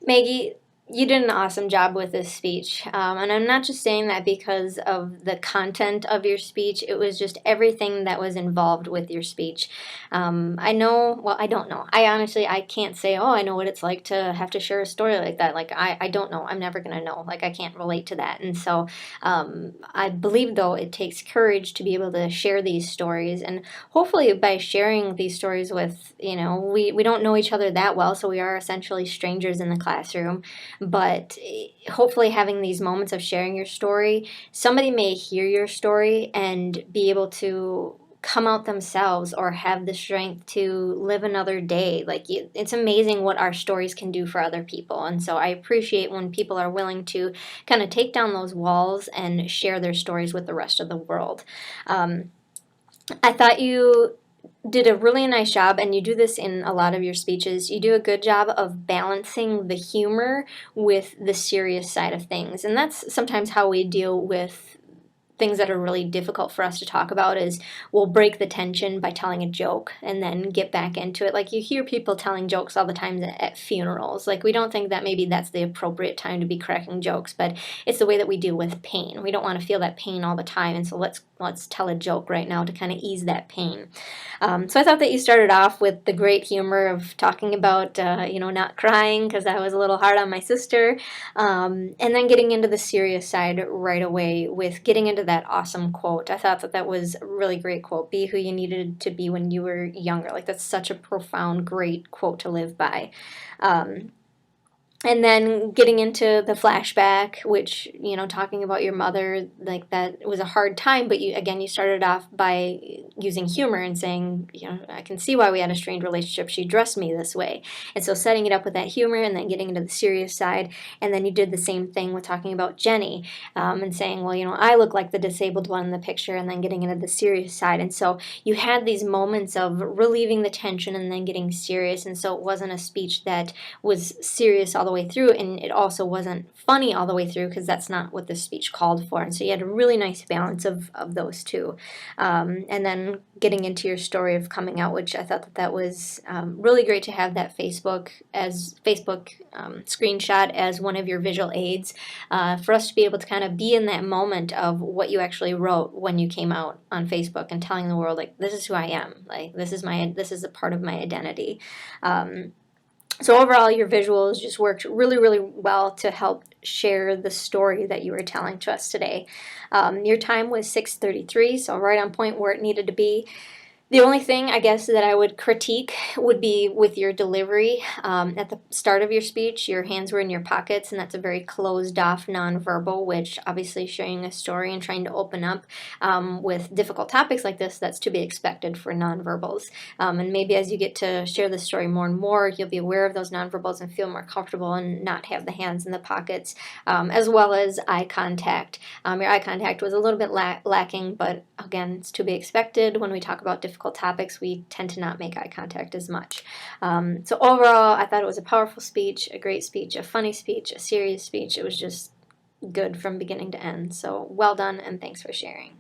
Maggie, you did an awesome job with this speech. And I'm not just saying that because of the content of your speech, it was just everything that was involved with your speech. I know, well, I don't know. I honestly, I can't say, oh, I know what it's like to have to share a story like that. Like, I don't know. I'm never going to know. Like, I can't relate to that. And so I believe, though, it takes courage to be able to share these stories. And hopefully, by sharing these stories with, we don't know each other that well, so we are essentially strangers in the classroom, but hopefully having these moments of sharing your story, somebody may hear your story and be able to come out themselves or have the strength to live another day. Like, it's amazing what our stories can do for other people. And so I appreciate when people are willing to kind of take down those walls and share their stories with the rest of the world. I thought you did a really nice job, and you do this in a lot of your speeches. You do a good job of balancing the humor with the serious side of things. And that's sometimes how we deal with things that are really difficult for us to talk about. Is we'll break the tension by telling a joke and then get back into it. Like, you hear people telling jokes all the time at funerals. Like, we don't think that maybe that's the appropriate time to be cracking jokes, but it's the way that we deal with pain. We don't want to feel that pain all the time, and so let's tell a joke right now to kind of ease that pain. So I thought that you started off with the great humor of talking about not crying, because that was a little hard on my sister, and then getting into the serious side right away with getting into that awesome quote. I thought that that was a really great quote. Be who you needed to be when you were younger. Like, that's such a profound, great quote to live by. Um, and then getting into the flashback, which, talking about your mother, like, that was a hard time, but you started off by using humor and saying, I can see why we had a strained relationship. She dressed me this way. And so setting it up with that humor and then getting into the serious side. And then you did the same thing with talking about Jenny, and saying, well, I look like the disabled one in the picture, and then getting into the serious side. And so you had these moments of relieving the tension and then getting serious. And so it wasn't a speech that was serious all the way through, and it also wasn't funny all the way through, because that's not what the speech called for. And so you had a really nice balance of those two. And then getting into your story of coming out, which I thought that was really great to have that Facebook screenshot as one of your visual aids, for us to be able to kind of be in that moment of what you actually wrote when you came out on Facebook and telling the world, like, this is who I am, like, this is a part of my identity. So overall, your visuals just worked really, really well to help share the story that you were telling to us today. Your time was 6:33, so right on point where it needed to be. The only thing, I guess, that I would critique would be with your delivery. At the start of your speech, your hands were in your pockets, and that's a very closed-off nonverbal, which obviously sharing a story and trying to open up with difficult topics like this, that's to be expected for nonverbals. And maybe as you get to share the story more and more, you'll be aware of those nonverbals and feel more comfortable and not have the hands in the pockets, as well as eye contact. Your eye contact was a little bit lacking, but again, it's to be expected. When we talk about difficult topics, we tend to not make eye contact as much. So overall, I thought it was a powerful speech, a great speech, a funny speech, a serious speech. It was just good from beginning to end. So well done, and thanks for sharing.